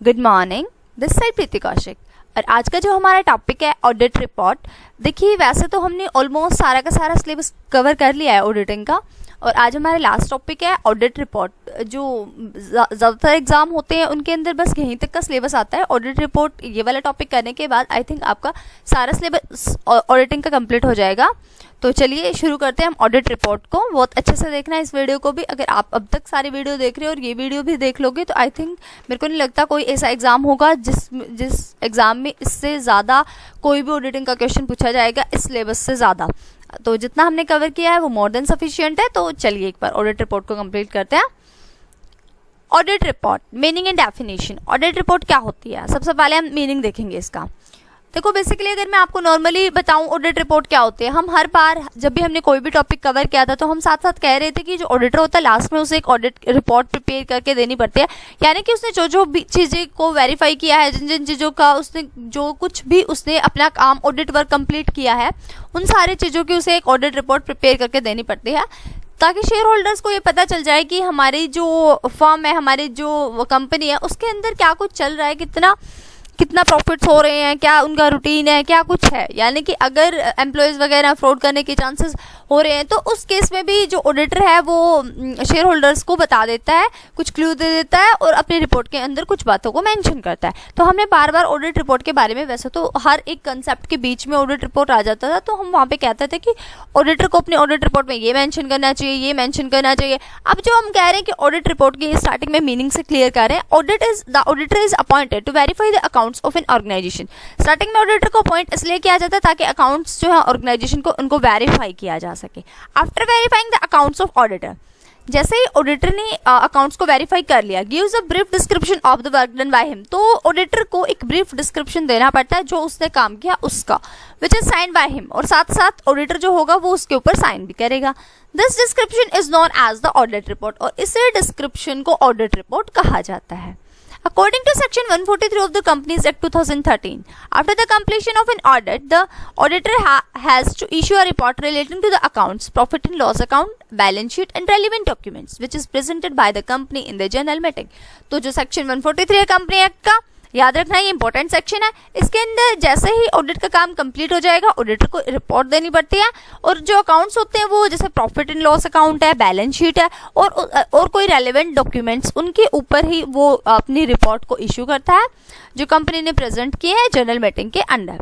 Good morning, this side प्रीति कौशिक। और आज का जो हमारा टॉपिक है ऑडिट रिपोर्ट। देखिए, वैसे तो हमने ऑलमोस्ट सारा का सारा सिलेबस कवर कर लिया है ऑडिटिंग का, और आज हमारा लास्ट टॉपिक है ऑडिट रिपोर्ट। जो ज़्यादातर एग्जाम होते हैं उनके अंदर बस यहीं तक का सिलेबस आता है। ऑडिट रिपोर्ट ये वाला टॉपिक करने के बाद आई थिंक आपका सारा सिलेबस ऑडिटिंग का कंप्लीट हो जाएगा। तो चलिए शुरू करते हैं हम ऑडिट रिपोर्ट को। बहुत अच्छे से देखना है इस वीडियो को भी। अगर आप अब तक सारी वीडियो देख रहे हो और ये वीडियो भी देख लोगे तो आई थिंक मेरे को नहीं लगता कोई ऐसा एग्जाम होगा जिस एग्जाम में इससे ज़्यादा कोई भी ऑडिटिंग का क्वेश्चन पूछा जाएगा इस सिलेबस से ज़्यादा। तो जितना हमने कवर किया है वो मोर देन सफिशिएंट है। तो चलिए एक बार ऑडिट रिपोर्ट को कंप्लीट करते हैं। Audit report meaning and definition. Audit report क्या होती है, सबसे पहले हम मीनिंग देखेंगे इसका। देखो, बेसिकली अगर मैं आपको नॉर्मली बताऊं ऑडिट रिपोर्ट क्या होती है, हम हर बार जब भी हमने कोई भी टॉपिक कवर किया था तो हम साथ साथ कह रहे थे कि जो ऑडिटर होता है लास्ट में उसे एक ऑडिट रिपोर्ट प्रिपेयर करके देनी पड़ती है। यानी कि उसने जो जो भी चीज़ें को वेरीफाई किया है, जिन जिन चीज़ों का उसने जो कुछ भी उसने अपना काम ऑडिट वर्क कंप्लीट किया है, उन सारी चीज़ों की उसे एक ऑडिट रिपोर्ट प्रिपेयर करके देनी पड़ती है, ताकि शेयर होल्डर्स को ये पता चल जाए कि हमारी जो फर्म है, हमारी जो कंपनी है, उसके अंदर क्या कुछ चल रहा है, कितना प्रॉफिट्स हो रहे हैं, क्या उनका रूटीन है, क्या कुछ है। यानी कि अगर एम्प्लॉयज़ वगैरह फ्रॉड करने के चांसेस हो रहे हैं तो उस केस में भी जो ऑडिटर है वो शेयर होल्डर्स को बता देता है, कुछ क्लू दे देता है और अपनी रिपोर्ट के अंदर कुछ बातों को मेंशन करता है। तो हमने बार बार ऑडिट रिपोर्ट के बारे में, वैसे तो हर एक कंसेप्ट के बीच में ऑडिट रिपोर्ट आ जाता था, तो हम वहाँ पे कहते थे कि ऑडिटर को अपनी ऑडिट रिपोर्ट में ये मेंशन करना चाहिए, ये मेंशन करना चाहिए। अब जो हम कह रहे हैं कि ऑडिट रिपोर्ट की स्टार्टिंग में मीनिंग से क्लियर कर रहे हैं। The auditor is appointed to verify the accounts of an organisation. Starting में ऑडिटर को अपॉइंट इसलिए किया जाता है ताकि अकाउंट्स जो है ऑर्गेनाइजेशन को उनको वेरीफाई किया जा सके। After verifying the accounts of auditor, जैसे ही ऑडिटर ने अकाउंट्स को वेरीफाई कर लिया, gives a brief description of the work done by him, तो ऑडिटर को एक ब्रीफ डिस्क्रिप्शन देना पड़ता है जो उसने काम किया उसका, which is sine by him, और साथ साथ ऑडिटर जो होगा वो उसके ऊपर साइन भी करेगा। This description is known as the audit report, और इसी डिस्क्रिप्शन को ऑडिट रिपोर्ट कहा जाता है। According to Section 143 of the Companies Act 2013, after the completion of an audit, the auditor has to issue a report relating to the accounts, profit and loss account, balance sheet and relevant documents, which is presented by the company in the general meeting. तो जो Section 143 है company act का, याद रखना ये important section है। इसके अंदर जैसे ही ऑडिट का काम कंप्लीट हो जाएगा, ऑडिटर को रिपोर्ट देनी पड़ती है, और जो अकाउंट्स होते हैं वो जैसे प्रॉफिट एंड लॉस अकाउंट है, बैलेंस शीट है और कोई रेलेवेंट डॉक्यूमेंट्स, उनके ऊपर ही वो अपनी रिपोर्ट को इश्यू करता है जो कंपनी ने प्रेजेंट किए हैं जनरल मीटिंग के अंदर।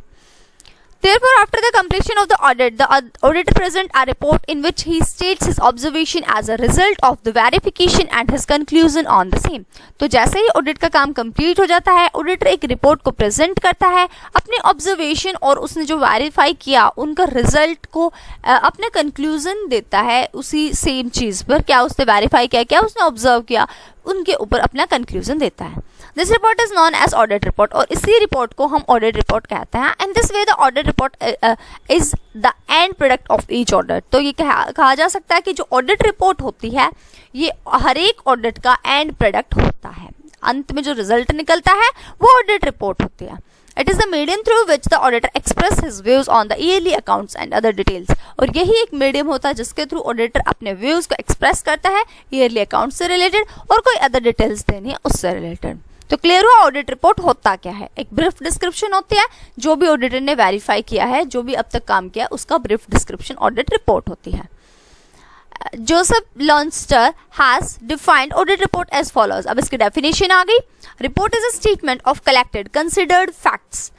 Therefore, after the completion of the audit, the auditor presents a report in which he states his observation as a result of the verification and his conclusion on the same. तो जैसे ही audit का काम complete हो जाता है, auditor एक report को present करता है, अपने ऑब्जर्वेशन और उसने जो वेरीफाई किया उनका रिजल्ट को अपने कंक्लूजन देता है उसी सेम चीज़ पर, क्या उसने वेरीफाई किया, क्या उसने ऑब्जर्व किया, उनके ऊपर अपना कंक्लूजन देता है। This report is known as audit report, और इसी रिपोर्ट को हम ऑडिट रिपोर्ट कहते हैं। And this way the audit report of each audit प्रोडक्ट ऑफ ईच ऑडिट। तो ये कहा जा सकता है कि जो ऑडिट रिपोर्ट होती है ये हर एक ऑडिट का एंड प्रोडक्ट होता है। अंत में जो रिजल्ट निकलता है वो ऑडिट रिपोर्ट होती है। It is the medium through which the auditor expresses his views on the yearly accounts and other details. और यही एक मीडियम होता है जिसके थ्रू ऑडिटर अपने व्यूज को एक्सप्रेस करता है ईयरली अकाउंट से रिलेटेड और कोई अदर डिटेल्स देनी है उससे रिलेटेड। तो क्लियर हुआ ऑडिट रिपोर्ट होता क्या है। एक ब्रीफ डिस्क्रिप्शन होती है, जो भी ऑडिटर ने वेरीफाई किया है, जो भी अब तक काम किया उसका ब्रीफ डिस्क्रिप्शन ऑडिट रिपोर्ट होती है। Joseph Lancaster has defined audit report as follows. अब इसकी डेफिनेशन आ गई। Report is a statement of collected considered facts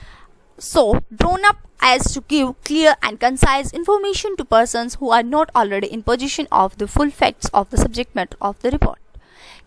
so drawn up as to give clear and concise information to persons who are not already in possession of the full facts of the subject matter of the report.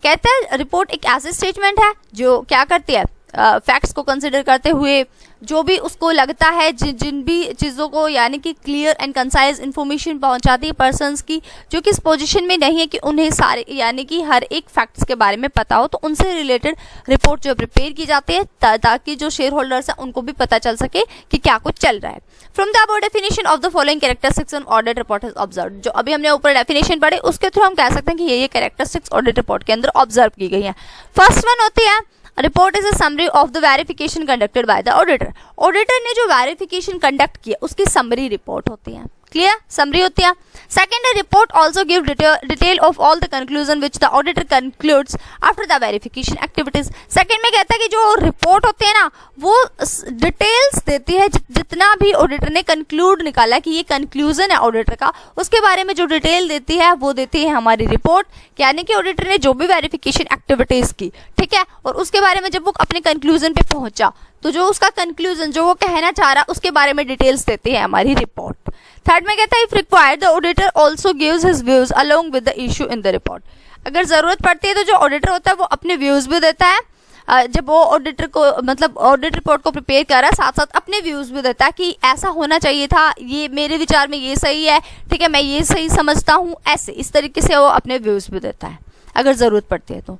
कहते हैं report एक ऐसी statement है जो क्या करती है, facts को कंसिडर करते हुए जो भी उसको लगता है, जिन भी चीज़ों को यानी कि क्लियर एंड कंसाइज इन्फॉर्मेशन पहुंचाती है पर्सन्स की जो कि इस पोजीशन में नहीं है कि उन्हें सारे यानी कि हर एक फैक्ट्स के बारे में पता हो, तो उनसे रिलेटेड रिपोर्ट जो प्रिपेयर की जाती है ताकि जो शेयर होल्डर्स हैं उनको भी पता चल सके कि क्या कुछ चल रहा है। From the above definition of the following characteristics audit report is observe. जो अभी हमने ऊपर डेफिनेशन पढ़ी उसके थ्रू हम कह सकते हैं कि ये कैरेक्टरिस्टिक्स ऑडिट रिपोर्ट के अंदर ऑब्जर्व की गई है। फर्स्ट वन होती है report is a summary of the verification conducted by the auditor. Auditor ने जो वेरिफिकेशन कंडक्ट किया उसकी समरी रिपोर्ट होती है। क्लियर, समरी होती है। सेकेंड है report also give detail of all the conclusion which the auditor concludes after the verification activities. Second में कहता है कि जो रिपोर्ट होते हैं ना वो डिटेल्स देती है, जितना भी ऑडिटर ने कंक्लूड निकाला कि ये कंक्लूजन है ऑडिटर का, उसके बारे में जो डिटेल देती है वो देती है हमारी रिपोर्ट। यानी कि ऑडिटर ने जो भी वेरिफिकेशन एक्टिविटीज की, ठीक है, और उसके बारे में जब वो अपने कंक्लूजन पे पहुंचा तो जो उसका कंक्लूजन जो वो कहना चाह रहा उसके बारे में डिटेल्स देती है हमारी रिपोर्ट। थर्ड में कहता है if required the auditor also gives his views along with the issue in the report. अगर जरूरत पड़ती है तो जो ऑडिटर होता है वो अपने व्यूज भी देता है। जब वो ऑडिटर को मतलब ऑडिट रिपोर्ट को प्रिपेयर कर रहा है साथ साथ अपने व्यूज भी देता है कि ऐसा होना चाहिए था, ये मेरे विचार में ये सही है, ठीक है, मैं ये सही समझता हूँ, ऐसे इस तरीके से वो अपने व्यूज भी देता है अगर जरूरत पड़ती है तो।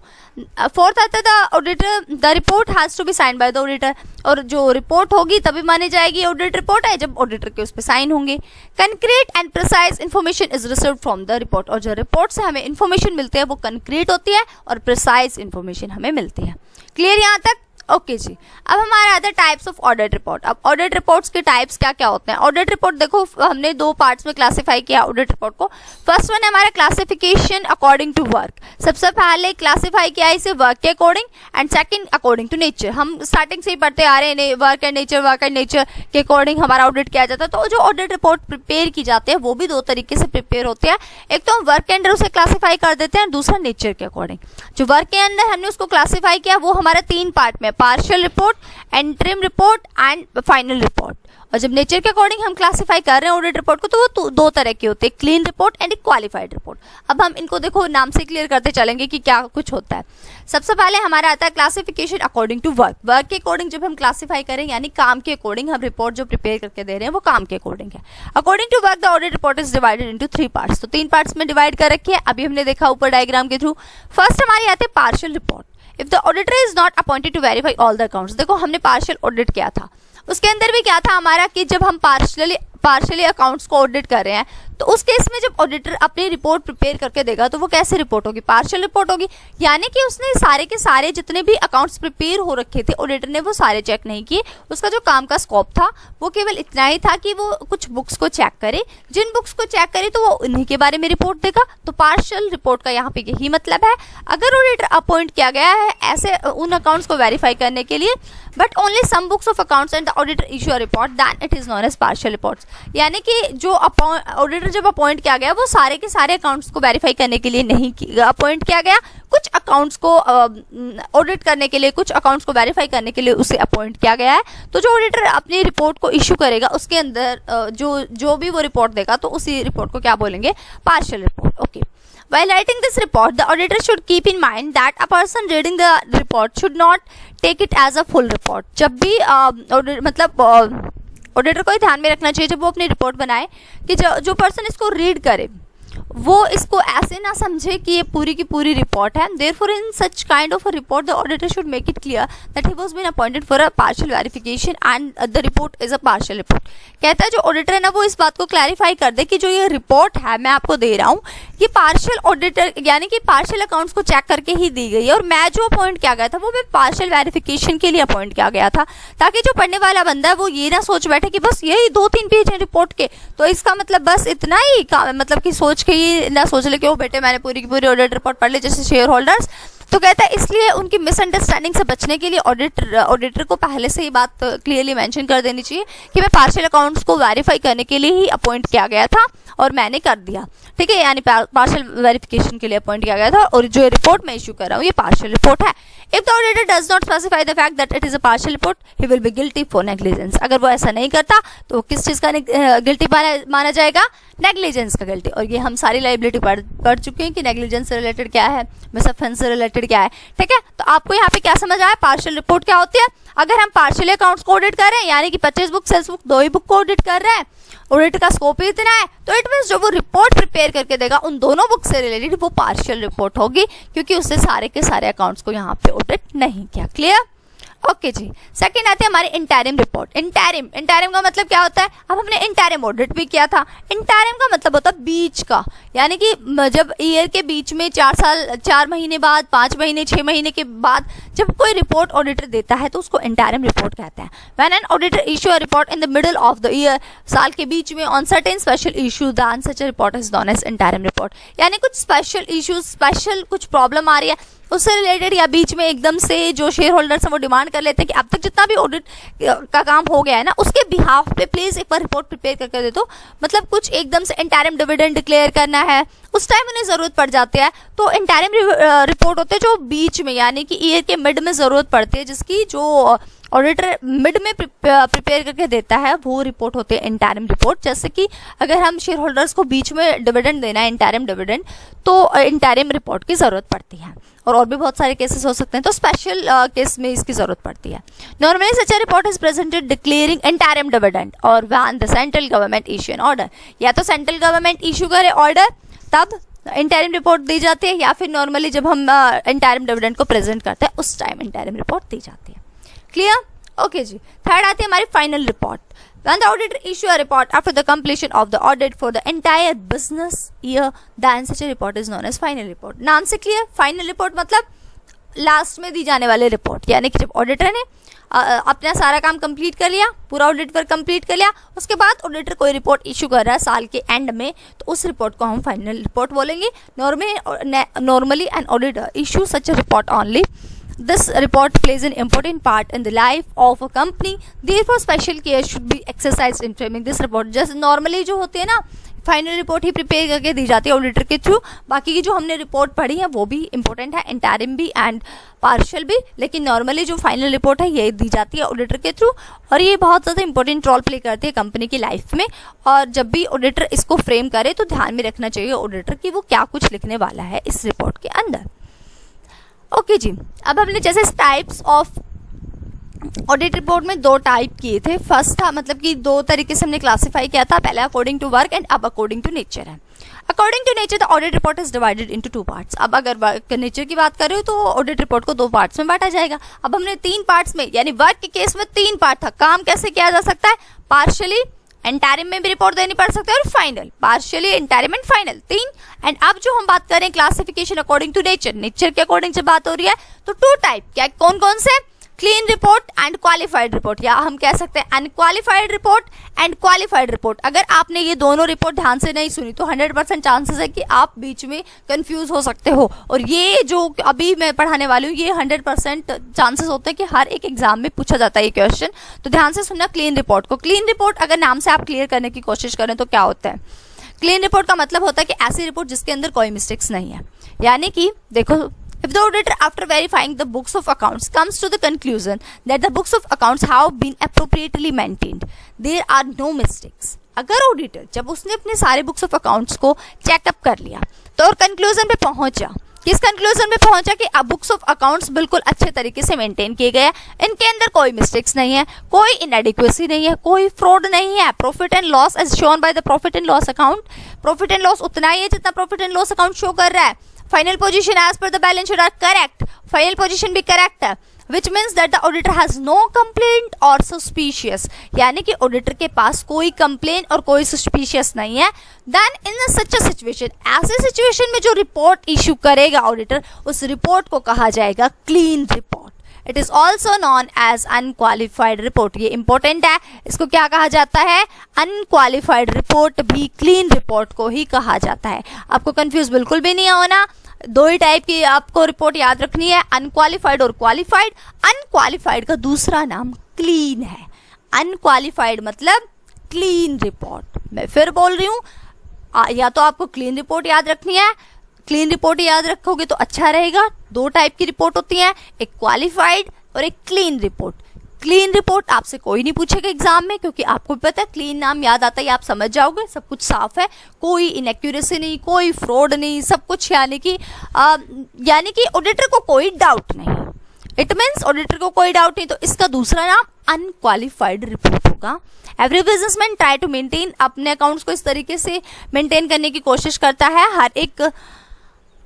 फोर्थ आता है the auditor the report has to be sign by the auditor. और जो रिपोर्ट होगी तभी मानी जाएगी ऑडिट रिपोर्ट है जब ऑडिटर के उस पर साइन होंगे। Concrete and precise information is received from the report. और जो रिपोर्ट से हमें इन्फॉर्मेशन मिलती है वो कंक्रीट होती है और प्रिसाइज इन्फॉर्मेशन हमें मिलती है। क्लियर यहाँ तक? ओके जी। अब हमारा आता है टाइप्स ऑफ ऑडिट रिपोर्ट। अब ऑडिट रिपोर्ट्स के टाइप्स क्या क्या होते हैं? ऑडिट रिपोर्ट देखो हमने दो पार्ट्स में क्लासिफाई किया ऑडिट रिपोर्ट को। फर्स्ट वन है हमारा क्लासिफिकेशन अकॉर्डिंग टू वर्क। सबसे पहले क्लासिफाई किया इसे वर्क के according and second according to nature. हम स्टार्टिंग से ही पढ़ते आ रहे हैं वर्क एंड नेचर के अकॉर्डिंग हमारा ऑडिट किया जाता है। तो जो ऑडिट रिपोर्ट प्रिपेयर की जाती है वो भी दो तरीके से प्रिपेयर होती है। एक तो हम वर्क के अंडर उसे क्लासिफाई कर देते हैं, दूसरा नेचर के अकॉर्डिंग। जो वर्क के अंदर हमने उसको क्लासिफाई किया वो हमारा तीन पार्ट में, partial report, interim report and final report. और जब नेचर के अकॉर्डिंग हम क्लासिफाई कर रहे हैं ऑडिट रिपोर्ट को तो वो दो तरह की होती है, clean report and qualified report. अब हम इनको देखो नाम से क्लियर करते चलेंगे कि क्या कुछ होता है। सबसे पहले हमारा आता है classification according to work. Work के अकॉर्डिंग जब हम क्लासिफाई करें यानी काम के अकॉर्डिंग हम रिपोर्ट जो प्रिपेयर करके दे रहे हैं वो काम के अकॉर्डिंग है। According to work the audit report is divided into 3 parts. तो 3 पार्ट्स में डिवाइड कर रखी है, अभी हमने देखा ऊपर डायग्राम के थ्रू। फर्स्ट हमारी आती है partial report. If the auditor is not appointed to verify all the accounts. देखो हमने पार्शियल ऑडिट किया था, उसके अंदर भी क्या था हमारा कि जब हम पार्शियली अकाउंट्स को ऑडिट कर रहे हैं तो उस केस में जब ऑडिटर अपनी रिपोर्ट प्रिपेयर करके देगा तो वो कैसे रिपोर्ट होगी? पार्शियल रिपोर्ट होगी। यानी कि उसने सारे के सारे जितने भी अकाउंट्स प्रिपेयर हो रखे थे ऑडिटर ने वो सारे चेक नहीं किए। उसका जो काम का स्कोप था वो केवल इतना ही था कि वो कुछ बुक्स को चेक करे, जिन बुक्स को चेक करे तो वो उन्हीं के बारे में रिपोर्ट देगा। तो पार्शियल रिपोर्ट का यहाँ पे यही मतलब है। अगर ऑडिटर अपॉइंट किया गया है ऐसे उन अकाउंट्स को वेरीफाई करने के लिए but only some books of accounts and the auditor issue a report then it is known as partial reports. यानी कि जो ऑडिटर जब अपॉइंट किया गया वो सारे के सारे अकाउंट्स को वेरीफाई करने के लिए नहीं अपॉइंट किया गया, कुछ अकाउंट्स को ऑडिट करने के लिए, कुछ अकाउंट्स को वेरीफाई करने के लिए उसे अपॉइंट किया गया है। तो जो ऑडिटर अपनी रिपोर्ट को इशू करेगा उसके अंदर जो भी वो रिपोर्ट देगा तो उसी रिपोर्ट को क्या बोलेंगे? Partial report. Okay. While writing this report, the auditor should keep in mind that a person reading the report should not take it as a full report. जब भी मतलब ऑडिटर को ध्यान में रखना चाहिए जब वो अपनी रिपोर्ट बनाए कि जो पर्सन इसको रीड करे वो इसको ऐसे ना समझे कि ये पूरी की पूरी रिपोर्ट है। Therefore, in such kind of a report, the auditor should make it clear that he was been appointed for a partial verification and the report is a partial report. कहता है जो ऑडिटर है ना वो इस बात को क्लैरिफाई कर दे कि जो ये रिपोर्ट है मैं आपको दे रहा हूँ ये पार्शियल ऑडिटर यानी कि पार्शियल अकाउंट्स को चेक करके ही दी गई है और मैं जो अपॉइंट किया गया था वो मैं पार्शियल वेरिफिकेशन के लिए अपॉइंट किया गया था, ताकि जो पढ़ने वाला बंदा है वो ये ना सोच बैठे कि बस यही 2-3 पेज है रिपोर्ट के तो इसका मतलब बस इतना ही मतलब कि सोच के ये ना सोच ले कि ओ बेटे मैंने पूरी की पूरी ऑडिट रिपोर्ट पढ़ ली जैसे शेयर होल्डर्स। तो कहता है इसलिए उनकी मिसअंडरस्टैंडिंग से बचने के लिए ऑडिटर को पहले से ही बात क्लियरली मेंशन कर देनी चाहिए कि मैं पार्शियल अकाउंट्स को वेरीफाई करने के लिए ही अपॉइंट किया गया था और मैंने कर दिया, ठीक है, यानी पार्शियल वेरिफिकेशन के लिए अपॉइंट किया गया था और जो रिपोर्ट मैं इशू कर रहा हूँ ये पार्शियल रिपोर्ट है। If the auditor does not specify the fact that it is a partial report he will be guilty for negligence. अगर वो ऐसा नहीं करता तो किस चीज़ का गिल्टी माना जाएगा? नेग्लिजेंस का गिल्टी। और ये हम सारी लाइबिलिटी पढ़ चुके हैं कि नेग्लिजेंस से रिलेटेड क्या है, मिसअफेंस से रिलेटेड क्या है, ठीक है। तो आपको यहाँ पे क्या समझ आया? पार्शियल रिपोर्ट क्या होती है? अगर हम पार्शियल अकाउंट्स को ऑडिट कर रहे हैं यानी कि 25 बुक सेल्स बुक 2 ही बुक को ऑडिट कर रहे हैं, ऑडिट का स्कोप ही इतना है तो इट मींस जो वो रिपोर्ट प्रिपेयर करके देगा उन दोनों बुक से रिलेटेड वो पार्शियल रिपोर्ट होगी क्योंकि उससे सारे के सारे अकाउंट्स को यहाँ पे ऑडिट नहीं किया। क्लियर? ओके जी, सेकंड आते हैं हमारे इंटरिम रिपोर्ट। इंटरिम का मतलब क्या होता है? अब हमने इंटरिम ऑडिट भी किया था। इंटरिम का मतलब होता है बीच का, यानी कि जब ईयर के बीच में 4 महीने बाद, 5 महीने, 6 महीने के बाद जब कोई रिपोर्ट ऑडिटर देता है तो उसको इंटरिम रिपोर्ट कहते हैं। When an auditor issue a report in the middle of the year, साल के बीच में, on certain special issue, then such a report is known as interim report. यानी कुछ स्पेशल इश्यूज, स्पेशल कुछ प्रॉब्लम आ रही है उससे रिलेटेड, या बीच में एकदम से जो शेयर होल्डर्स हैं वो डिमांड कर लेते हैं कि अब तक जितना भी ऑडिट का काम हो गया है ना, उसके बिहाफ पे प्लीज एक बार रिपोर्ट प्रिपेयर करके दे दो। मतलब कुछ एकदम से इंटरिम डिविडेंड डिक्लेयर करना है, उस टाइम उन्हें जरूरत पड़ जाती है, तो इंटरिम रिपोर्ट होते हैं जो बीच में, यानी कि ईयर के मिड में जरूरत पड़ती है, जिसकी जो ऑडिटर मिड में प्रिपेयर करके देता है, वो रिपोर्ट होते हैं इंटरिम रिपोर्ट। जैसे कि अगर हम शेयर होल्डर्स को बीच में डिविडेंड देना है, इंटरिम डिविडेंड, तो इंटरिम रिपोर्ट की जरूरत पड़ती है। और भी बहुत सारे केसेस हो सकते हैं, तो स्पेशल केस में इसकी जरूरत पड़ती है। Normally such a report is presented declaring interim dividend और when the central government issue an order, या तो सेंट्रल गवर्नमेंट इशू करे ऑर्डर तब इंटरिम रिपोर्ट दी जाती है, या फिर नॉर्मली जब हम इंटरिम डिविडेंड को प्रेजेंट करते हैं उस टाइम इंटरिम रिपोर्ट दी जाती है। क्लियर? ओके जी। थर्ड आती है हमारी final report. When the auditor issue a report after the completion of the audit for the entire business year, then such a report is known as final report. नाम से clear? Final report मतलब last में दी जाने वाली report, यानी कि जब auditor ने अपना सारा काम कंप्लीट कर लिया, पूरा ऑडिट वर्क कंप्लीट कर लिया, उसके बाद ऑडिटर कोई रिपोर्ट इशू कर रहा है साल के एंड में, तो उस रिपोर्ट को हम फाइनल रिपोर्ट बोलेंगे। Normally N auditor issue such a report only. This report plays an important part in the life of a company. Therefore, special care should be exercised in framing this report. जैसे normally जो होती है ना, final report ही prepare करके दी जाती है auditor के through. बाकी की जो हमने रिपोर्ट पढ़ी है वो भी इंपॉर्टेंट है, इंटरिम भी एंड पार्शियल भी, लेकिन नॉर्मली जो फाइनल रिपोर्ट है ये दी जाती है ऑडिटर के थ्रू, और ये बहुत ज़्यादा इंपॉर्टेंट रोल प्ले करती है कंपनी की लाइफ में। और जब भी ऑडिटर इसको फ्रेम करे तो ध्यान में रखना चाहिए ऑडिटर की वो क्या कुछ लिखने वाला है इस रिपोर्ट के अंदर। ओके जी, अब हमने जैसे टाइप्स ऑफ ऑडिट रिपोर्ट में 2 टाइप किए थे। फर्स्ट था, मतलब कि 2 तरीके से हमने क्लासिफाई किया था, पहले अकॉर्डिंग टू वर्क एंड अब अकॉर्डिंग टू नेचर है। According to nature the audit report is divided into 2 parts. अब अगर वर्क नेचर की बात करें तो ऑडिट रिपोर्ट को 2 पार्ट्स में बांटा जाएगा। अब हमने 3 पार्ट्स में, यानी वर्क के केस में 3 पार्ट था। काम कैसे किया जा सकता है? पार्शियली, इंटरिम में भी रिपोर्ट देनी पड़ सकती है, और final, partially, interim and final, 3। And अब जो हम बात करें classification according to nature, nature के अकॉर्डिंग से बात हो रही है, तो 2 टाइप, क्या कौन कौन से? Clean report and qualified report, या हम कह सकते हैं unqualified report and qualified report. अगर आपने ये दोनों रिपोर्ट ध्यान से नहीं सुनी तो 100% चांसेस है कि आप बीच में कंफ्यूज हो सकते हो, और ये जो अभी मैं पढ़ाने वाली हूँ ये 100% चांसेस होते हैं कि हर एक एग्जाम में पूछा जाता है ये क्वेश्चन, तो ध्यान से सुनना क्लीन रिपोर्ट को। क्लीन रिपोर्ट अगर नाम से आप क्लियर करने की कोशिश करें तो क्या होता है? क्लीन रिपोर्ट का मतलब होता है कि ऐसी रिपोर्ट जिसके अंदर कोई मिस्टेक्स नहीं है, यानी कि देखो, if the auditor after verifying the books of accounts comes to the conclusion that the books of accounts have been appropriately maintained, there are no mistakes. अगर ऑडिटर जब उसने अपने सारे बुक्स ऑफ अकाउंट्स को चेकअप कर लिया तो और कंक्लूजन पे पहुंचा, किस कंक्लूजन पे पहुंचा कि अब बुक्स ऑफ अकाउंट्स बिल्कुल अच्छे तरीके से मेंटेन किए गए हैं, इनके अंदर कोई मिस्टेक्स नहीं है, कोई इनएडिक्वेसी नहीं है, कोई फ्रॉड नहीं है, profit and loss as shown by the profit and loss account, profit and loss उतना ही है जितना profit and loss account show कर रहा है, final position as per the balance sheet are correct, final position भी करेक्ट है, which means that the auditor has no complaint or suspicious, यानी कि ऑडिटर के पास कोई कंप्लेन और कोई suspicious नहीं है। then in such a situation, ऐसे सिचुएशन में जो रिपोर्ट इशू करेगा ऑडिटर, उस रिपोर्ट को कहा जाएगा clean report. It is also known as unqualified report, ये इंपॉर्टेंट है, इसको क्या कहा जाता है? अनक्वालिफाइड रिपोर्ट भी क्लीन रिपोर्ट को ही कहा जाता है। आपको कंफ्यूज बिल्कुल भी नहीं होना, 2 ही टाइप की आपको रिपोर्ट याद रखनी है, अनक्वालिफाइड और क्वालिफाइड। अनक्वालिफाइड का दूसरा नाम क्लीन है, अनक्वालिफाइड मतलब क्लीन रिपोर्ट। मैं फिर बोल रही हूँ, या तो आपको क्लीन रिपोर्ट याद रखनी है, क्लीन रिपोर्ट याद रखोगे तो अच्छा रहेगा। 2 टाइप की रिपोर्ट होती हैं, एक क्वालिफाइड और एक क्लीन रिपोर्ट। क्लीन रिपोर्ट आपसे कोई नहीं पूछेगा एग्जाम में, क्योंकि आपको पता है क्लीन नाम याद आता है, आप समझ जाओगे सब कुछ साफ है, कोई इनएक्यूरेसी नहीं, कोई फ्रॉड नहीं, सब कुछ यानी कि ऑडिटर को कोई डाउट नहीं। इट मीन्स ऑडिटर को कोई डाउट नहीं, तो इसका दूसरा नाम अनक्वालिफाइड रिपोर्ट होगा। Every businessman try to maintain, अपने अकाउंट्स को इस तरीके से मेंटेन करने की कोशिश करता है, हर एक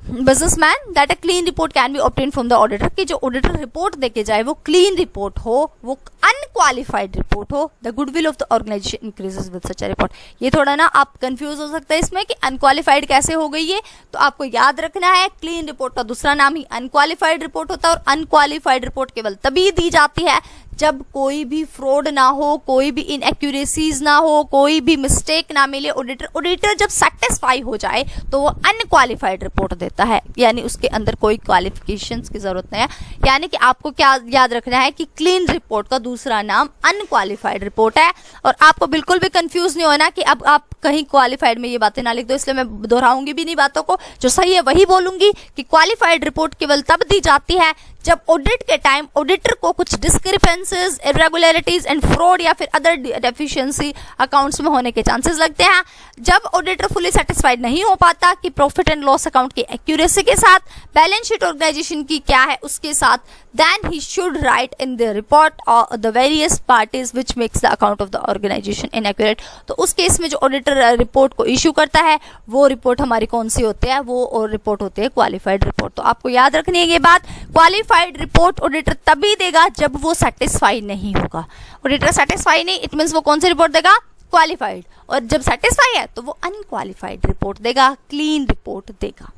businessman that a clean report can be obtain from the auditor, कि जो ऑडिटर रिपोर्ट देके जाए वो क्लीन रिपोर्ट हो, वो अनक्वालिफाइड रिपोर्ट हो. The goodwill of the organisation increases with such a report. ये थोड़ा ना आप कंफ्यूज हो सकते हैं इसमें कि अनक्वालिफाइड कैसे हो गई है, तो आपको याद रखना है क्लीन रिपोर्ट का दूसरा नाम ही अनक्वालिफाइड रिपोर्ट होता है, और अनक्वालिफाइड रिपोर्ट केवल तभी दी जाती है जब कोई भी फ्रॉड ना हो, कोई भी इनएक्यूरेसीज ना हो, कोई भी मिस्टेक ना मिले. ऑडिटर जब सेटिस्फाई हो जाए तो वो अनक्वालिफाइड रिपोर्ट देता है, यानी उसके अंदर कोई क्वालिफिकेशंस की जरूरत नहीं है. यानी कि आपको क्या याद रखना है कि क्लीन रिपोर्ट का दूसरा नाम अनक्वालिफाइड रिपोर्ट है. और आपको बिल्कुल भी कंफ्यूज नहीं होना कि अब आप कहीं क्वालिफाइड में ये बातें ना लिख दो, इसलिए मैं दोहराऊंगी भी नहीं बातों को, जो सही है वही बोलूंगी कि क्वालिफाइड रिपोर्ट केवल तब दी जाती है जब ऑडिट के टाइम ऑडिटर को कुछ डिस्क्रिपेंसीज, इरेगुलरिटीज एंड फ्रॉड या फिर अदर डेफिशिएंसी अकाउंट्स में होने के चांसेस लगते हैं. जब ऑडिटर फुली सेटिस्फाइड नहीं हो पाता कि प्रॉफिट एंड लॉस अकाउंट की एक्यूरेसी के साथ, बैलेंस शीट ऑर्गेनाइजेशन की क्या है उसके साथ, then he should write in the report और the various parties which makes the account of the organisation inaccurate. तो उस केस में जो ऑडिटर रिपोर्ट को इश्यू करता है वो रिपोर्ट हमारी कौन सी होती है, वो रिपोर्ट होती है क्वालिफाइड रिपोर्ट. तो आपको याद रखनी है ये बात, क्वालिफाइड रिपोर्ट ऑडिटर तभी देगा जब वो सेटिस्फाई नहीं होगा. ऑडिटर सेटिस्फाई नहीं, इट मींस वो कौन सी रिपोर्ट देगा, क्वालिफाइड. और जब सेटिस्फाई है तो वो अनक्वालिफाइड रिपोर्ट देगा, क्लीन रिपोर्ट देगा.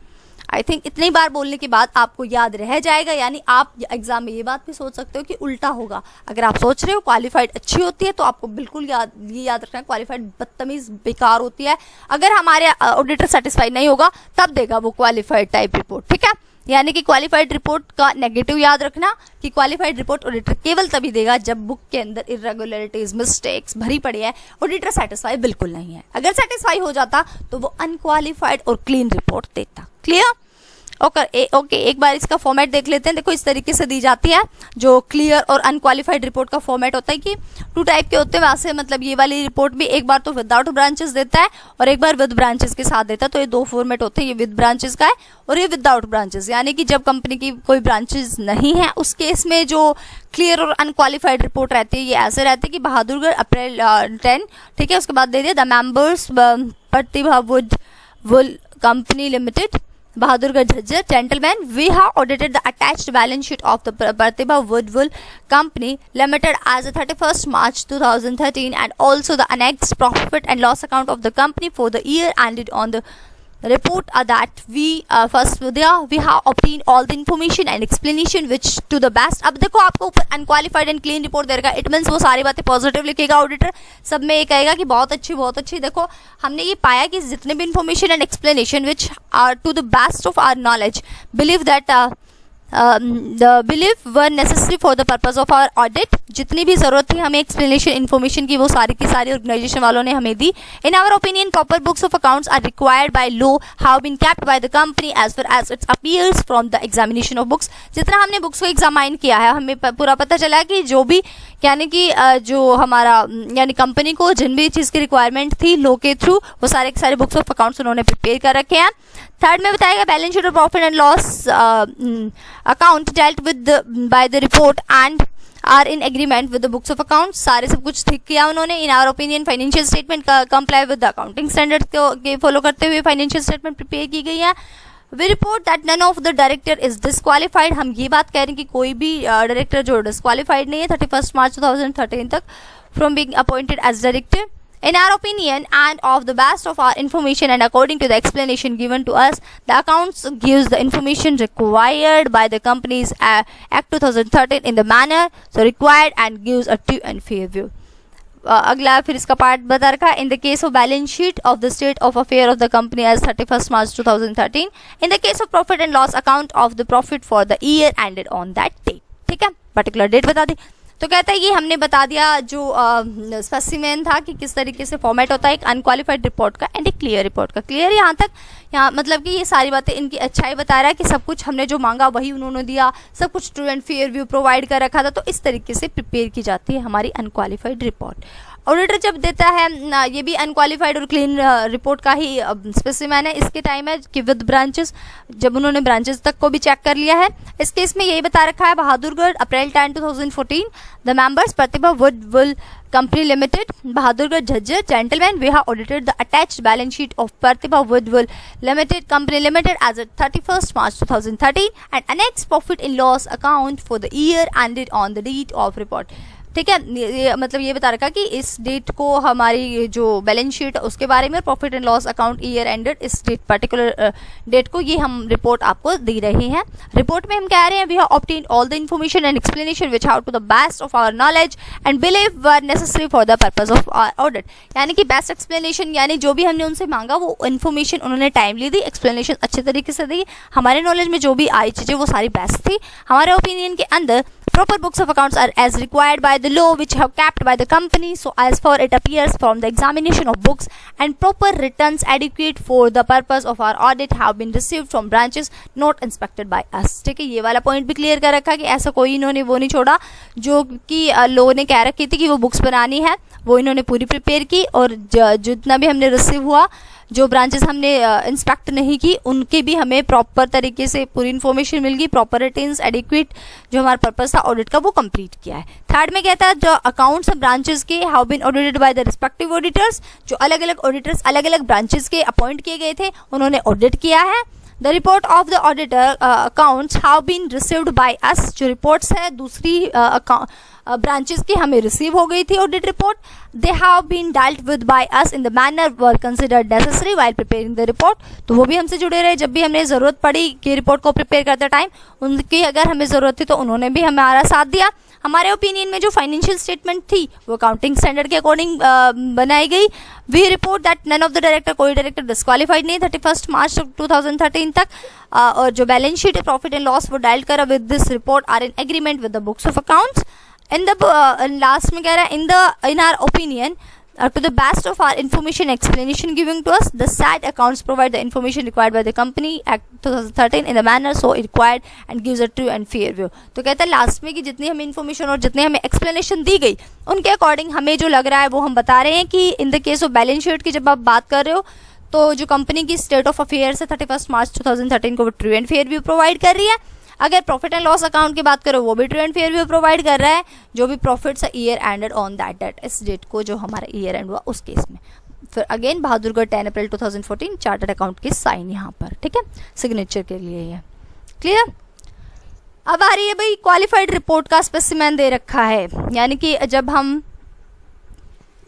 आई थिंक इतनी बार बोलने के बाद आपको याद रह जाएगा. यानी आप एग्जाम में ये बात भी सोच सकते हो कि उल्टा होगा. अगर आप सोच रहे हो क्वालिफाइड अच्छी होती है तो आपको बिल्कुल ये याद रखना है क्वालिफाइड बदतमीज बेकार होती है. अगर हमारे ऑडिटर सेटिस्फाइड नहीं होगा तब देगा वो क्वालिफाइड टाइप रिपोर्ट. ठीक है, यानी कि क्वालिफाइड रिपोर्ट का नेगेटिव याद रखना कि क्वालिफाइड रिपोर्ट ऑडिटर केवल तभी देगा जब बुक के अंदर इरेगुलरिटीज, मिस्टेक्स भरी पड़ी है, ऑडिटर सेटिस्फाई बिल्कुल नहीं है. अगर सेटिस्फाई हो जाता तो वो अनक्वालिफाइड और क्लीन रिपोर्ट देता. क्लियर? ओके, एक बार इसका फॉर्मेट देख लेते हैं. देखो इस तरीके से दी जाती है. जो क्लियर और अनक्वालिफाइड रिपोर्ट का फॉर्मेट होता है कि 2 टाइप के होते हैं वैसे, मतलब ये वाली रिपोर्ट भी एक बार तो विदाउट ब्रांचेस देता है और एक बार विद ब्रांचेस के साथ देता है. तो ये 2 फॉर्मेट होते हैं, ये विद ब्रांचेस का है और ये विदाउट ब्रांचेस. यानी कि जब कंपनी की कोई ब्रांचेस नहीं है उस केस में जो क्लियर और अनक्वालिफाइड रिपोर्ट रहती है ये ऐसे रहती है कि बहादुरगढ़ अप्रैल 10, ठीक है, उसके बाद दे दिया the members Pratibha wool company limited, Bahadurgarh Jhajjar, gentlemen, we have audited the attached balance sheet of the Pratibha Woodwool Company Limited as of 31st March 2013 and also the annexed profit and loss account of the company for the year ended on the report that we we have obtained all the information and explanation which to the best. अब देखो आपको ऊपर unqualified and clean report दे रखा है, it means वो सारी बातें positive लिखेगा ऑडिटर, सब में ये कहेगा कि बहुत अच्छी. देखो हमने ये पाया कि जितने भी information and explanation which are to the best of our knowledge believe that the belief were necessary for the purpose of our audit. जितनी भी जरूरत थी हमें एक्सप्लेनेशन इन्फॉर्मेशन की वो सारी की सारी ऑर्गेनाइजेशन वालों ने हमें दी. In our opinion proper books of accounts are required by law have been kept by the company as far as its appears from the examination of books. जितना हमने बुक्स को एग्जामाइन किया है हमें पूरा पता चला कि जो भी यानी कि जो हमारा यानी कंपनी को जिन भी चीज़ की रिक्वायरमेंट थी लॉ के थ्रू वो सारे के सारे बुक्स ऑफ अकाउंट्स उन्होंने प्रिपेयर कर रखे हैं. थर्ड में बताएगा बैलेंस शीट और profit and loss account dealt with by the report and are in agreement with the books of account. सारे सब कुछ ठीक किया उन्होंने. In our opinion financial statement comply with the accounting standard के फॉलो करते हुए फाइनेंशियल स्टेटमेंट प्रिपेयर की गई है. We report that none of the director is disqualified. हम ये बात कह रहे हैं कि कोई भी डायरेक्टर जो डिस्क्वालिफाइड नहीं है 31 मार्च 2013 तक from being appointed as director. In our opinion and of the best of our information and according to the explanation given to us, the accounts gives the information required by the company's Act 2013 in the manner so required and gives a true and fair view. अगला फिर इसका part बता रखा है. In the case of balance sheet of the state of affair of the company as 31 March 2013, in the case of profit and loss account of the profit for the year ended on that date. ठीक है, particular date बता दी. तो कहता है ये हमने बता दिया जो स्पेसिमेन था कि किस तरीके से फॉर्मेट होता है एक अनक्वालिफाइड रिपोर्ट का एंड एक क्लियर रिपोर्ट का. क्लियर यहाँ तक, यहाँ मतलब कि ये सारी बातें इनकी अच्छाई बता रहा है कि सब कुछ हमने जो मांगा वही उन्होंने दिया, सब कुछ true and fair view provide कर रखा था. तो इस तरीके से प्रिपेयर की जाती है हमारी अनक्वालिफाइड रिपोर्ट. ऑडिटर जब देता है ये भी अनक्वालिफाइड और क्लीन रिपोर्ट का ही स्पेसिमेन है. इसके टाइम है कि विद ब्रांचेस, जब उन्होंने ब्रांचेस तक को भी चेक कर लिया है. इस केस में यही बता रखा है Bahadurgarh April 10 2014 the members Pratibha Woodwool Company Limited, Bahadurgarh Jhajjar Gentlemen, we have audited the attached balance sheet of Pratibha Woodwell Limited, Company Limited as of 31st March 2013 and annexed profit and loss account for the year ended on the date of report. ठीक है, ये मतलब ये बता रखा कि इस date को हमारी जो बैलेंस शीट उसके बारे में, profit and loss account year ended इस डेट पर्टिकुलर डेट को ये हम रिपोर्ट आपको दे रहे हैं. रिपोर्ट में हम कह रहे हैं we have obtained all the information and explanation which how to the best of our knowledge and believe were necessary for the purpose of our audit. यानी कि बेस्ट एक्सप्लेनेशन, यानी जो भी हमने उनसे मांगा वो इन्फॉर्मेशन उन्होंने टाइमली दी, एक्सप्लेनेशन अच्छे तरीके से दी. हमारे नॉलेज में जो भी आई चीज़ें वो सारी बेस्ट थी. हमारे ओपिनियन के अंदर proper books of accounts are as required by the law which have kept by the company so as for it appears from the examination of books and proper returns adequate for the purpose of our audit have been received from branches not inspected by us. ठीक है, ये वाला point भी clear कर रखा कि ऐसा कोई इन्होंने वो नहीं छोड़ा जो कि लॉ ने कह रखी थी कि वो बुक्स बनानी है, वो इन्होंने पूरी प्रिपेयर की और जितना भी हमने रिसीव हुआ, जो ब्रांचेस हमने इंस्पेक्ट नहीं की उनके भी हमें प्रॉपर तरीके से पूरी इन्फॉर्मेशन मिल गई, प्रॉपर रिटर्न्स एडिक्वेट जो हमारा पर्पस था ऑडिट का वो कंप्लीट किया है. थर्ड में कहता है जो अकाउंट्स ब्रांचेस के have been audited by the respective auditors, जो अलग अलग ऑडिटर्स अलग अलग ब्रांचेस के अपॉइंट किए गए थे उन्होंने ऑडिट किया है. The report of the auditor accounts have been received by us, जो रिपोर्ट्स है दूसरी ब्रांचेस की हमें रिसीव हो गई थी audit report. They have been dealt with by us in the manner were considered necessary while preparing the report. तो वो भी हमसे जुड़े रहे जब भी हमें ज़रूरत पड़ी कि रिपोर्ट को प्रिपेयर करते टाइम उनकी अगर हमें ज़रूरत थी तो उन्होंने भी हमारा साथ दिया. हमारे ओपिनियन में जो फाइनेंशियल स्टेटमेंट थी वो अकाउंटिंग स्टैंडर्ड के अकॉर्डिंग बनाई गई. We report that none of the director, कोई डायरेक्टर डिस्क्वालीफाइड नहीं 31 मार्च 2013 तक. और जो बैलेंस शीट है प्रॉफिट एंड लॉस वो डायल करा with this report are in agreement with the books of accounts. In the last में कह रहा है in our opinion to the best of our information explanation given to us, the said accounts provide the information required by the company act 2013 in the manner so required and gives a true and fair view. तो कहता है last में कि जितनी हमें information और जितनी हमें एक्सप्लेनेशन दी गई उनके अकॉर्डिंग हमें जो लग रहा है वो हम बता रहे हैं कि इन the case of balance sheet की जब आप बात कर रहे हो तो जो कंपनी की स्टेट ऑफ अफेयर्स है 31 मार्च 2013 को वो true and fair view provide कर रही है. अगर प्रॉफिट एंड लॉस अकाउंट की बात करो वो भी true and fair view provide कर रहा है. जो भी प्रॉफिट्स है year ended on that date, इस डेट को जो हमारा ईयर एंड हुआ उस केस में. फिर अगेन बहादुरगढ़ 10 अप्रैल 2014 चार्टर्ड अकाउंट की साइन यहाँ पर, ठीक है, सिग्नेचर के लिए है. क्लियर. अब आ रही है भाई क्वालिफाइड रिपोर्ट का स्पेसिमेन दे रखा है, यानी कि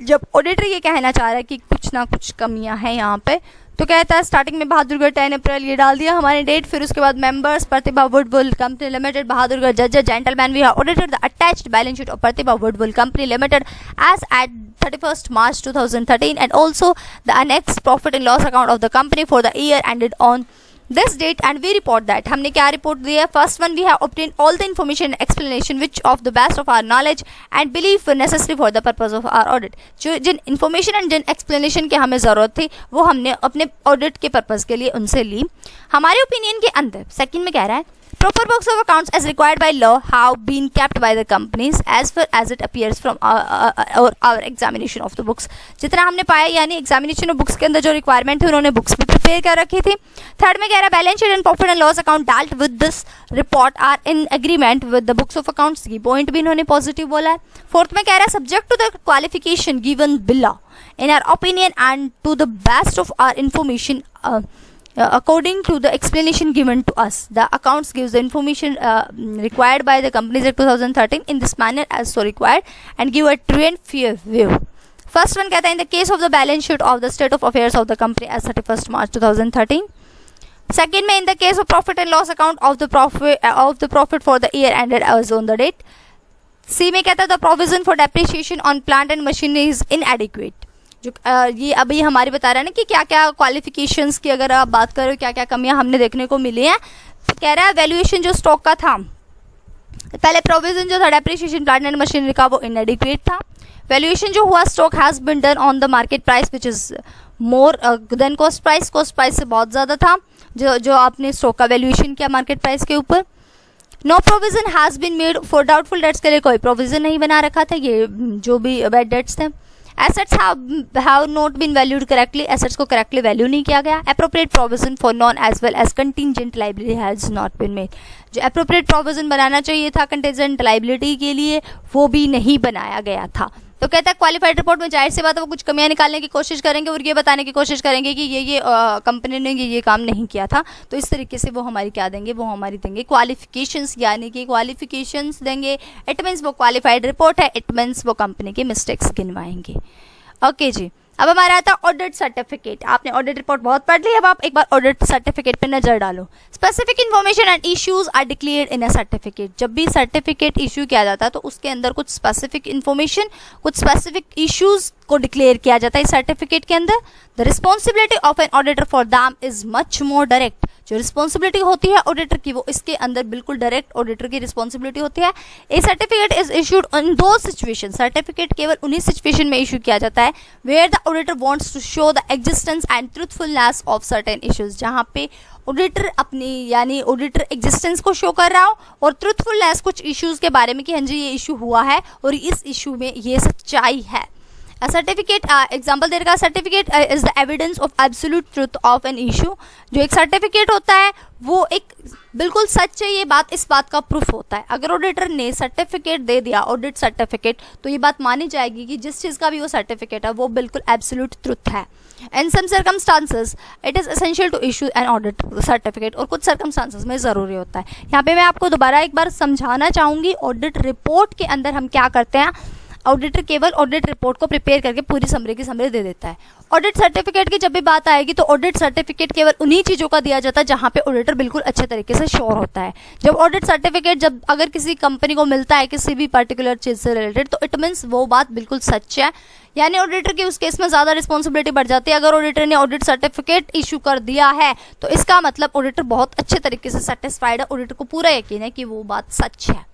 जब ऑडिटर ये कहना चाह रहा है कि कुछ ना कुछ कमियां हैं यहाँ पे तो कहता है स्टार्टिंग में बहादुरगढ़ 10 अप्रैल ये डाल दिया हमारे डेट. फिर उसके बाद members Pratibha Woodwool company limited Bahadurgarh Jhajjar gentleman we have audited the attached balance sheet of Pratibha Woodwool company limited as at 31st March 2013 and also the annexed profit and loss account of the company for the year ended on this date and we report that. हमने क्या report दी है? First one we have obtained all the information and explanation which of the best of our knowledge and belief were necessary for the purpose of our audit. जो जिन information and Jin explanation की हमें ज़रूरत थी वो हमने अपने audit के purpose के लिए उनसे ली. हमारे opinion के अंदर सेकंड में कह रहा है proper books of accounts as required by law have been kept by the companies as far as it appears from our examination of the books. जितना हमने पाया यानी examination of books के अंदर जो requirement थी उन्होंने books भी prepare कर रखी थी. थर्ड में कह रहा है balance sheet and profit and loss account dealt with this report are in agreement with the books of accounts. Key point भी इन्होंने पॉजिटिव बोला है. फोर्थ में कह रहा है subject to the qualification given below in our opinion and to the best of our information according to the explanation given to us, the accounts gives the information required by the companies at 2013 in this manner as so required and give a true and fair view. First one कहता है in the case of the balance sheet of the state of affairs of the company as 31st March 2013. Second में in the case of profit and loss account of the profit for the year ended as on the date. C में कहता है the provision for depreciation on plant and machinery is inadequate. जो ये अभी हमारी बता रहा है ना कि क्या क्या क्वालिफिकेशंस की अगर आप बात करो क्या क्या कमियां हमने देखने को मिली हैं. तो कह रहा है वैल्यूएशन जो स्टॉक का था पहले प्रोविजन जो था डेप्रिसिएशन प्लांट एंड मशीनरी का वो इनएडिक्वेट था. वैल्यूएशन जो हुआ stock has been done on the market price which is more than cost price से बहुत ज़्यादा था जो आपने स्टॉक का वैल्यूएशन किया मार्केट प्राइस के ऊपर. No provision has been made for doubtful debts के लिए कोई प्रोविजन नहीं बना रखा था ये जो भी बैड डेट्स थे. Assets have not been valued correctly. Assets को correctly value नहीं किया गया. Appropriate provision for non as well as contingent liability has not been made. जो appropriate provision बनाना चाहिए था contingent liability के लिए वो भी नहीं बनाया गया था. तो कहता है क्वालिफाइड रिपोर्ट में जाहिर सी बात है वो कुछ कमियां निकालने की कोशिश करेंगे और ये बताने की कोशिश करेंगे कि ये कंपनी ने ये काम नहीं किया था, तो इस तरीके से वो हमारी क्या देंगे, वो हमारी देंगे क्वालिफिकेशंस, यानी कि क्वालिफिकेशंस देंगे। इट मीन्स वो क्वालिफाइड रिपोर्ट है, इट मीन्स वो कंपनी के मिस्टेक्स गिनवाएंगे। ओके जी, अब हमारा आता है ऑडिट सर्टिफिकेट। आपने ऑडिट रिपोर्ट बहुत पढ़ ली, अब आप एक बार ऑडिट सर्टिफिकेट पे नजर डालो। Specific information and issues are declared in a certificate. जब भी सर्टिफिकेट इशू किया जाता है तो उसके अंदर कुछ स्पेसिफिक इन्फॉर्मेशन, कुछ स्पेसिफिक इश्यूज को डिक्लेयर किया जाता है इस सर्टिफिकेट के अंदर। The responsibility of an auditor for them is much more direct. जो रिस्पॉन्सिबिलिटी होती है ऑडिटर की वो इसके अंदर बिल्कुल डायरेक्ट ऑडिटर की रिस्पॉन्सिबिलिटी होती है। A certificate is issued in दो सिचुएशन। सर्टिफिकेट केवल उन्हीं सिचुएशन में इशू किया जाता है where the auditor wants to show the existence and truthfulness of certain issues. जहां पे ऑडिटर अपनी यानी ऑडिटर एग्जिस्टेंस को शो कर रहा हो और ट्रूथफुलनेस कुछ इश्यूज के बारे में कि हाँ जी ये इशू हुआ है और इस इशू में ये सच्चाई है। सर्टिफिकेट एग्जाम्पल दे रखा, certificate is the evidence of absolute truth of an issue. जो एक सर्टिफिकेट होता है वो एक बिल्कुल सच है, ये बात इस बात का प्रूफ होता है। अगर ऑडिटर ने सर्टिफिकेट दे दिया ऑडिट सर्टिफिकेट तो ये बात मानी जाएगी कि जिस चीज़ का भी वो सर्टिफिकेट है वो बिल्कुल एब्सोल्यूट ट्रुथ है। In some circumstances it is essential to issue an audit certificate. और कुछ सर्कमस्टांसेस में ज़रूरी होता है। यहाँ पे मैं आपको दोबारा एक बार समझाना चाहूँगी, ऑडिट रिपोर्ट के अंदर हम क्या करते हैं। ऑडिटर केवल ऑडिट रिपोर्ट को प्रिपेयर करके पूरी समरी की समरी दे देता है। ऑडिट सर्टिफिकेट की जब भी बात आएगी तो ऑडिट सर्टिफिकेट केवल उन्हीं चीज़ों का दिया जाता है जहां पे ऑडिटर बिल्कुल अच्छे तरीके से श्योर होता है। जब ऑडिट सर्टिफिकेट जब अगर किसी कंपनी को मिलता है किसी भी पर्टिकुलर चीज़ से रिलेटेड तो इट मीन्स वो बात बिल्कुल सच है, यानी ऑडिटर की उस केस में ज़्यादा रिस्पॉन्सिबिलिटी बढ़ जाती है। अगर ऑडिटर ने ऑडिट सर्टिफिकेट इशू कर दिया है तो इसका मतलब ऑडिटर बहुत अच्छे तरीके से सेटिस्फाइड है, ऑडिटर को पूरा यकीन है कि वो बात सच है।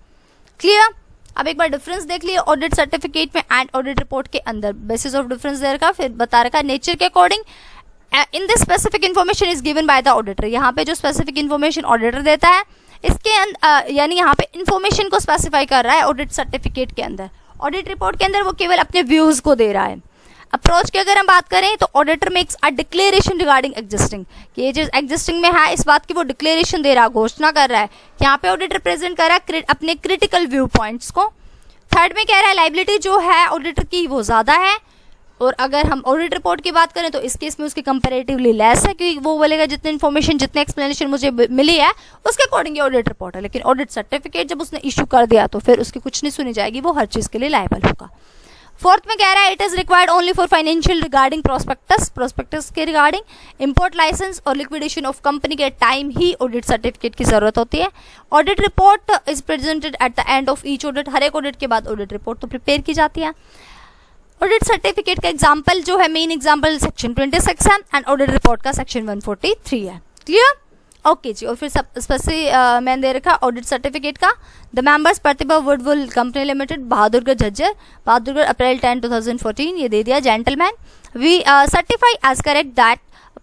क्लियर? अब एक बार डिफरेंस देख लिए ऑडिट सर्टिफिकेट में एंड ऑडिट रिपोर्ट के अंदर। बेसिस ऑफ डिफरेंस दे रखा, फिर बता रखा नेचर के according in this specific information is given by the auditor. यहाँ पे जो स्पेसिफिक इन्फॉर्मेशन ऑडिटर देता है इसके यानी यहाँ पे इन्फॉर्मेशन को स्पेसिफाई कर रहा है ऑडिट सर्टिफिकेट के अंदर। ऑडिट रिपोर्ट के अंदर वो केवल अपने व्यूज को दे रहा है। अप्रोच की अगर हम बात करें तो auditor makes a declaration regarding existing, कि ये जो एग्जिस्टिंग में है इस बात की वो डिक्लेरेशन दे रहा है, घोषणा कर रहा है। यहाँ पे ऑडिटर प्रेजेंट कर रहा है अपने क्रिटिकल व्यू पॉइंट्स को। थर्ड में कह रहा है लाइबिलिटी जो है ऑडिटर की वो ज़्यादा है, और अगर हम ऑडिट रिपोर्ट की बात करें तो इस केस में उसकी कंपैरेटिवली लेस है, क्योंकि वो बोलेगा जितनी इन्फॉर्मेशन जितने एक्सप्लेनेशन मुझे मिली है उसके अकॉर्डिंग ये ऑडिट रिपोर्ट है। लेकिन ऑडिट सर्टिफिकेट जब उसने इशू कर दिया तो फिर उसकी कुछ नहीं सुनी जाएगी, वो हर चीज़ के लिए लायबल होगा। फोर्थ में कह रहा है it is required only for financial regarding prospectus के रिगार्डिंग इंपोर्ट लाइसेंस और लिक्विडेशन ऑफ कंपनी के टाइम ही ऑडिट सर्टिफिकेट की जरूरत होती है। Audit report is presented at the end of each audit. हर एक ऑडिट के बाद ऑडिट रिपोर्ट तो प्रिपेयर की जाती है। ऑडिट सर्टिफिकेट का एग्जाम्पल जो है मेन एग्जाम्पल सेक्शन 26 है एंड ऑडिट रिपोर्ट का सेक्शन 143 है। क्लियर? ओके जी। और फिर मैंने दे रखा ऑडिट सर्टिफिकेट का। The members Pratibha Woodwool company limited, Bahadurgarh Jhajjar, Bahadurgarh April 10, 2014। ये दे दिया। Gentleman, we certify as correct that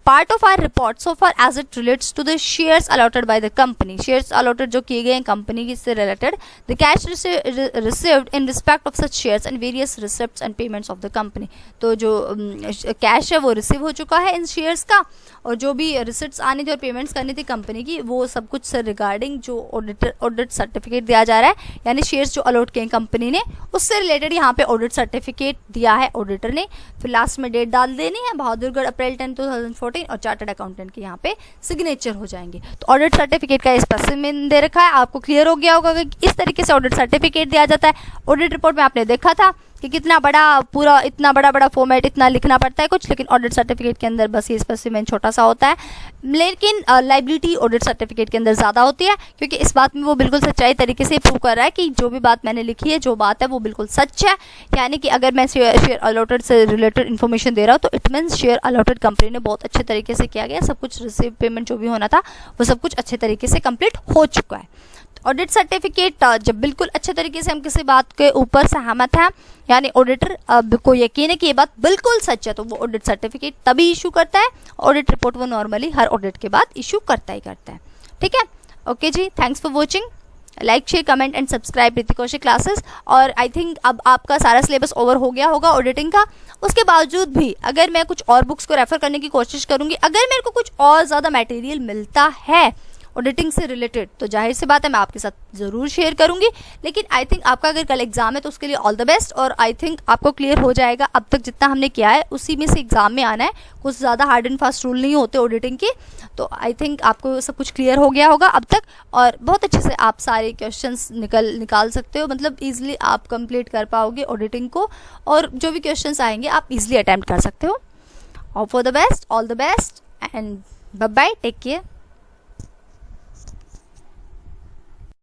part of our report so far as it relates to the shares allotted by the company, shares allotted जो किए गए हैं company से related, the cash received in respect of such shares and various receipts and payments of the company। तो जो cash है वो receive हो चुका है इन शेयर्स का, और जो भी रिसिप्ट्स आनी थी और पेमेंट्स करनी थी कंपनी की वो सब कुछ से रिगार्डिंग जो ऑडिट सर्टिफिकेट दिया जा रहा है, यानी शेयर्स जो अलॉट किए कंपनी ने उससे रिलेटेड यहाँ पे ऑडिट सर्टिफिकेट दिया है ऑडिटर ने। फिर लास्ट में डेट डाल देनी है, बहादुरगढ़ अप्रैल 10, 2014, और चार्टर्ड अकाउंटेंट के यहाँ पे सिग्नेचर हो जाएंगे। तो ऑडिट सर्टिफिकेट का स्पेसिमेन दे रखा है, आपको क्लियर हो गया होगा कि इस तरीके से ऑडिट सर्टिफिकेट दिया जाता है। ऑडिट रिपोर्ट में आपने देखा था कि कितना बड़ा पूरा इतना बड़ा फॉर्मेट इतना लिखना पड़ता है कुछ, लेकिन ऑडिट सर्टिफिकेट के अंदर बस ये स्पेसिमेन छोटा सा होता है। लेकिन लाइबिलिटी ऑडिट सर्टिफिकेट के अंदर ज़्यादा होती है, क्योंकि इस बात में वो बिल्कुल सच्चाई तरीके से प्रूव कर रहा है कि जो भी बात मैंने लिखी है, जो बात है वो बिल्कुल सच है। यानी कि अगर मैं शेयर अलॉटेड से रिलेटेड इन्फॉर्मेशन दे रहा हूँ तो it means share allotted company ने बहुत अच्छे तरीके से किया गया, सब कुछ रिसीव पेमेंट जो भी होना था वो सब कुछ अच्छे तरीके से कंप्लीट हो चुका है। ऑडिट सर्टिफिकेट जब बिल्कुल अच्छे तरीके से हम किसी बात के ऊपर सहमत हैं, यानी ऑडिटर को यकीन है कि ये बात बिल्कुल सच है, तो वो ऑडिट सर्टिफिकेट तभी इशू करता है। ऑडिट रिपोर्ट वो नॉर्मली हर ऑडिट के बाद इशू करता ही करता है। ठीक है? ओके जी, thanks for watching. Like, share, comment and subscribe Hrithik Kaushik classes. और आई थिंक अब आपका सारा सिलेबस ओवर हो गया होगा ऑडिटिंग का। उसके बावजूद भी अगर मैं कुछ और बुक्स को रेफर करने की कोशिश करूंगी, अगर मेरे को कुछ और ज़्यादा मटेरियल मिलता है ऑडिटिंग से रिलेटेड, तो जाहिर सी बात है मैं आपके साथ ज़रूर शेयर करूंगी। लेकिन आई थिंक आपका अगर कल एग्जाम है तो उसके लिए ऑल द बेस्ट, और आई थिंक आपको क्लियर हो जाएगा। अब तक जितना हमने किया है उसी में से एग्जाम में आना है, कुछ ज़्यादा हार्ड एंड फास्ट रूल नहीं होते ऑडिटिंग के। तो आई थिंक आपको सब कुछ क्लियर हो गया होगा अब तक, और बहुत अच्छे से आप सारे क्वेश्चंस निकाल सकते हो, मतलब ईजिली आप कंप्लीट कर पाओगे ऑडिटिंग को, और जो भी क्वेश्चंस आएंगे आप इजीली अटेम्प्ट कर सकते हो। All for the best, all the best, and bye bye, take care.